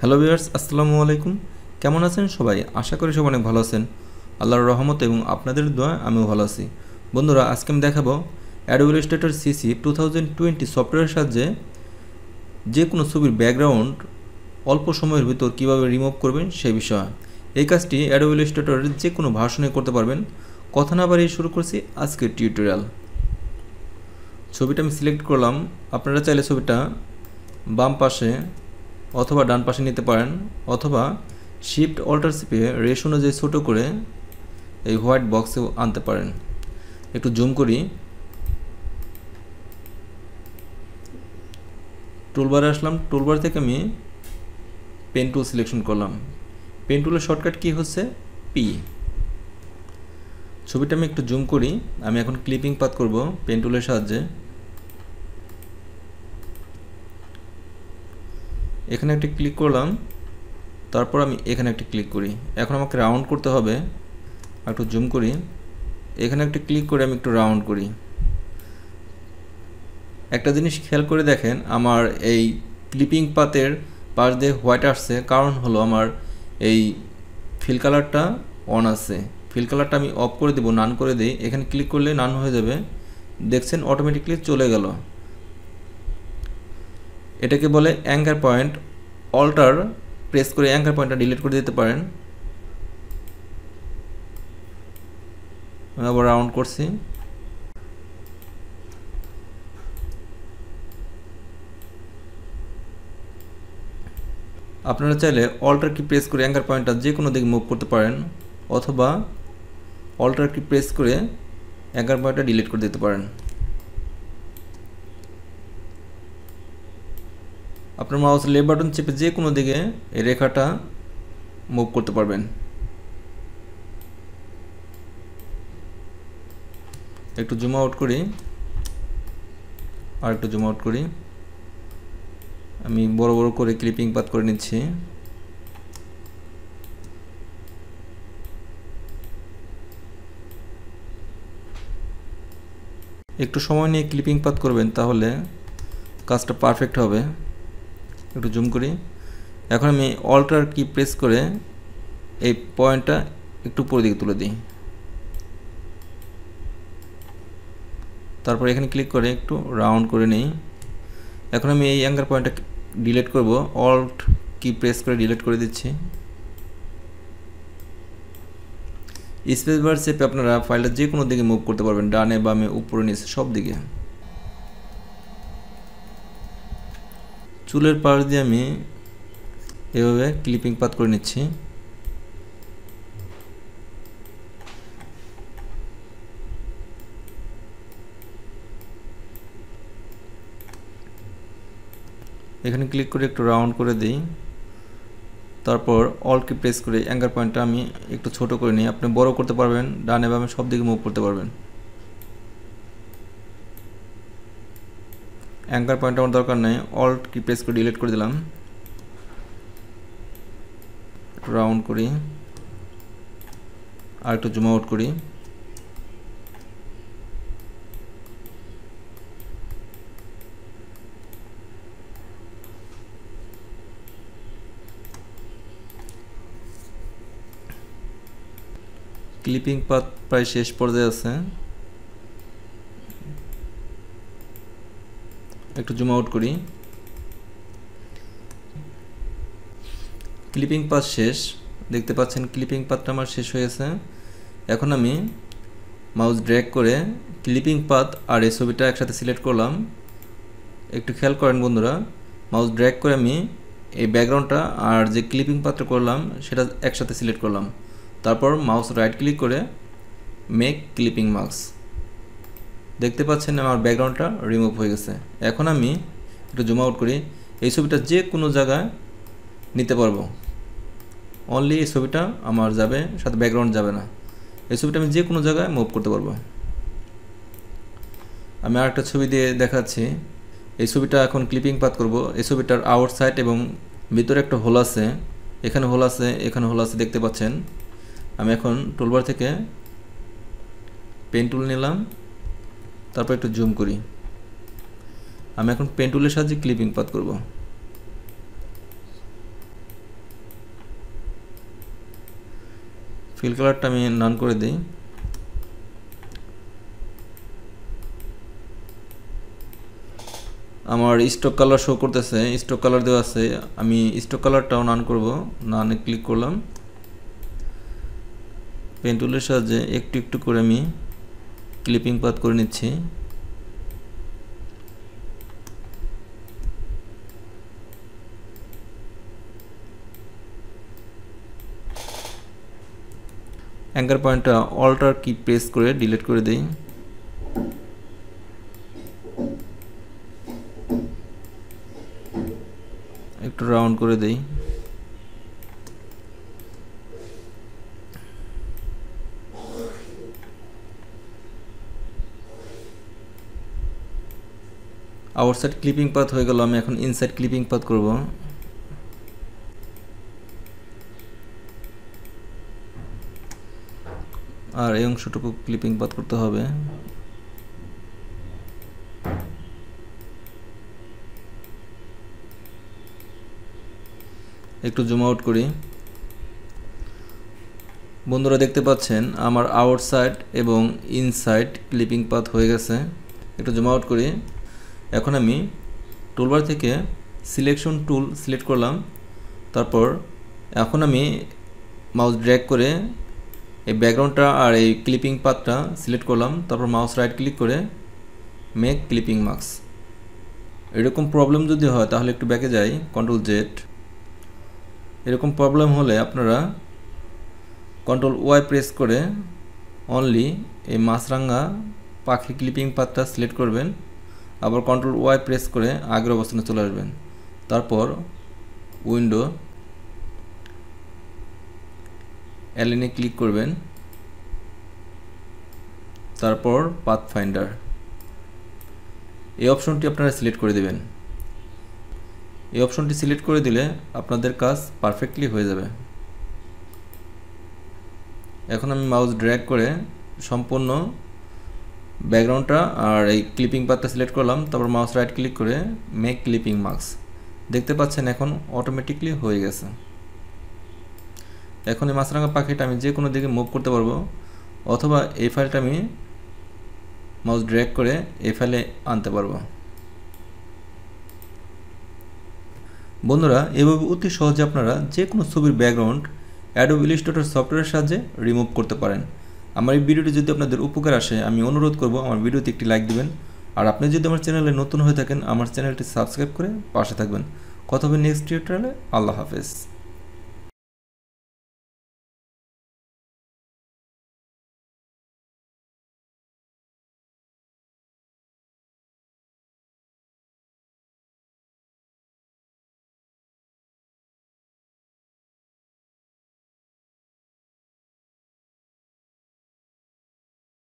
Hello viewers, আসসালামু আলাইকুম। কেমন আছেন সবাই? আশা করি সবাই অনেক ভালো আছেন। আল্লাহর রহমত এবং আপনাদের দোয়া আমিও ভালো আছি। বন্ধুরা, আজকে আমি দেখাবো অ্যাডোবি ইলাস্ট্রেটর সিসি 2020 সফটওয়্যারের সাহায্যে যে কোনো ছবির ব্যাকগ্রাউন্ড অল্প সময়ের ভিতর কীভাবে রিমুভ করবেন সেই বিষয়ে। এই কাজটি অ্যাডোবি ইলাস্ট্রেটরের যে কোনো ভার্সনে করতে পারবেন। কথা না বাড়িয়ে শুরু করছি আজকের টিউটোরিয়াল। ছবিটা আমি সিলেক্ট করলাম। আপনারা চাইলে ছবিটা বাম পাশে অথবা ডান পাশে নিতে পারেন, অথবা শিফট অল্টার চেপে রেশ অনুযায়ী ছোটো করে এই হোয়াইট বক্সেও আনতে পারেন। একটু জুম করি। টুলবারে আসলাম। টুলবার থেকে আমি পেন টুল সিলেকশন করলাম। পেন টুলের শর্টকাট কি হচ্ছে পি। ছবিটা আমি একটু জুম করি। আমি এখন ক্লিপিং পাথ করব পেন টুলের সাহায্যে। এখানে একটি ক্লিক করলাম, তারপর আমি এখানে একটি ক্লিক করি। এখন আমাকে রাউন্ড করতে হবে। একটু জুম করি। এখানে একটি ক্লিক করে আমি একটু রাউন্ড করি। একটা জিনিস খেয়াল করে দেখেন, আমার এই ক্লিপিং পাতের পাশ দিয়ে হোয়াইট আসছে, কারণ হলো আমার এই ফিল কালারটা অন আছে। ফিল কালারটা আমি অফ করে দেব, নান করে দিই। এখানে ক্লিক করলে নান হয়ে যাবে। দেখছেন অটোমেটিকলি চলে গেল। এটাকে বলে অ্যাঙ্কার পয়েন্ট। অল্টার প্রেস করে অ্যাঙ্কার পয়েন্টটা ডিলিট করে দিতে পারেন। আবার রাউন্ড করছি। আপনারা চাইলে অল্টার কি প্রেস করে অ্যাঙ্কার পয়েন্টটা যে কোনো দিকে মুভ করতে পারেন, অথবা অল্টার কি প্রেস করে অ্যাঙ্কার পয়েন্টটা ডিলিট করে দিতে পারেন। আপনার মাউস লেফট বাটন চেপে যে কোনো দিকে এই রেখাটা মুভ করতে পারবেন। একটু জুম আউট করি, আর একটু জুম আউট করি। আমি বড় বড় করে ক্লিপিং পাথ করে নিচ্ছি। একটু সময় নিয়ে ক্লিপিং পাথ করবেন, তাহলে কাজটা পারফেক্ট হবে। একটু জুম করি। এখন আমি অল্টার কি প্রেস করে এই পয়েন্টটা একটু উপরের দিকে তুলে দিই। তারপর এখানে ক্লিক করে একটু রাউন্ড করে নিই। এখন আমি এই অ্যাঙ্কার পয়েন্টটা ডিলিট করব। অল্ট কি প্রেস করে ডিলিট করে দিচ্ছি। স্পেস বার চেপে আপনারা ফাইলটা যে কোনো দিকে মুভ করতে পারবেন, ডানে বামে উপরে নিচে সব দিকে। চুলের পাশ দিয়ে আমি এভাবে ক্লিপিং পাথ করে নিচ্ছি। এখানে ক্লিক করে একটু রাউন্ড করে দিই। তারপর অল কি প্রেস করে অ্যাঙ্কার পয়েন্টটা আমি একটু ছোট করে নিই। আপনি বড় করতে পারবেন, ডানে বামে সব দিকে মুভ করতে পারবেন। অ্যাঙ্কার পয়েন্ট আমার দরকার নেই, অল্ট কি প্রেস করে ডিলিট করে দিলাম। একটু রাউন্ড করি, আর একটু জুম আউট করি। ক্লিপিং পাথ প্রায় শেষ পর্যায়ে আছে। একটু জুম আউট করি। ক্লিপিং পাথ শেষ। দেখতে পাচ্ছেন ক্লিপিং পাথটা আমার শেষ হয়েছে। এখন আমি মাউস ড্র্যাগ করে ক্লিপিং পাথ আর এই ছবিটা একসাথে সিলেক্ট করলাম। একটু খেয়াল করেন বন্ধুরা, মাউস ড্র্যাগ করে আমি এই ব্যাকগ্রাউন্ডটা আর যে ক্লিপিং পাথটা করলাম সেটা একসাথে সিলেক্ট করলাম। তারপর মাউস রাইট ক্লিক করে মেক ক্লিপিং মাস্ক। দেখতে পাচ্ছেন আমার ব্যাকগ্রাউন্ডটা রিমুভ হয়ে গেছে। এখন আমি একটু জুম আউট করি। এই ছবিটা যে কোনো জায়গায় নিতে পারবো, অনলি এই ছবিটা আমার যাবে, সাথে ব্যাকগ্রাউন্ড যাবে না। এই ছবিটা আমি যে কোনো জায়গায় মুভ করতে পারবো। আমি আরেকটা ছবি দিয়ে দেখাচ্ছি। এই ছবিটা এখন ক্লিপিং পাথ করব। এই ছবিটার আউটসাইড এবং ভিতরে একটা হোল আছে, এখানে হোল আছে, এখানে হোল আছে, দেখতে পাচ্ছেন। আমি এখন টুলবার থেকে পেন টুল নিলাম, তারপর একটু জুম করি। আমি এখন পেন টুলের সাহায্যে ক্লিপিং পাথ করব। ফিল কালারটা আমি নান করে দিই। আমার স্টক কালার শো করতেছে, স্টক কালার দেওয়া আছে, আমি স্টক কালারটাও নান করব। নানে ক্লিক করলাম। পেন টুলের সাহায্যে একটু একটু করে আমি ক্লিপিং পাথ করে নিচ্ছি। অ্যাঙ্কার পয়েন্টটা অল্টার কি প্রেস করে ডিলিট করে দেই। একটু রাউন্ড করে দেই। আউটসাইড ক্লিপিং পাথ হয়ে গেল, আমি এখন ইনসাইড ক্লিপিং পাথ করব। আর এই অংশটুকু ক্লিপিং পাথ করতে হবে। একটু জুম আউট করি। বন্ধুরা দেখতে পাচ্ছেন আমার আউটসাইড এবং ইনসাইড ক্লিপিং পাথ হয়ে গেছে। একটু জুম আউট করি। এখন আমি টুলবার থেকে সিলেকশন টুল সিলেক্ট করলাম। তারপর এখন আমি মাউস ড্র্যাগ করে এই ব্যাকগ্রাউন্ডটা আর এই ক্লিপিং পাথটা সিলেক্ট করলাম। তারপর মাউস রাইট ক্লিক করে মেক ক্লিপিং মাস্ক। এরকম প্রবলেম যদি হয় তাহলে একটু ব্যাকে যাই, কন্ট্রোল জেড। এরকম প্রবলেম হলে আপনারা কন্ট্রোল ওয়াই প্রেস করে অনলি এই মাছরাঙা পাখি ক্লিপিং পাথটা সিলেক্ট করবেন। আবার কন্ট্রোল ওয়াই প্রেস করে আগের অবস্থানে চলে আসবেন। তারপর উইন্ডো অ্যালাইনে ক্লিক করবেন। তারপর পাথ ফাইন্ডার এই অপশনটি আপনারা সিলেক্ট করে দেবেন। এই অপশনটি সিলেক্ট করে দিলে আপনাদের কাজ পারফেক্টলি হয়ে যাবে। এখন আমি মাউস ড্র্যাগ করে সম্পূর্ণ ব্যাকগ্রাউন্ডটা আর এই ক্লিপিং পাথটা সিলেক্ট করলাম। তারপর মাউস রাইট ক্লিক করে মেক ক্লিপিং মাস্ক। দেখতে পাচ্ছেন এখন অটোমেটিকলি হয়ে গেছে। এখন এই মাছরাঙা পাখিটা আমি যে কোনো দিকে মুভ করতে পারবো, অথবা এই ফাইলটা আমি মাউস ড্র্যাগ করে এই ফাইলে আনতে পারবো। বন্ধুরা এভাবে অতি সহজে আপনারা যে কোনো ছবির ব্যাকগ্রাউন্ড অ্যাডোব ইলাস্ট্রেটর সফটওয়্যারের সাহায্যে রিমুভ করতে পারেন। আমার এই ভিডিওটি যদি আপনাদের উপকার আসে আমি অনুরোধ করব আমার ভিডিওতে একটি লাইক দিবেন। আর আপনি যদি আমার চ্যানেলে নতুন হয়ে থাকেন আমার চ্যানেলটি সাবস্ক্রাইব করে পাশে থাকবেন। কথা হবে নেক্সট টিউটোরিয়ালে। আল্লাহ হাফেজ।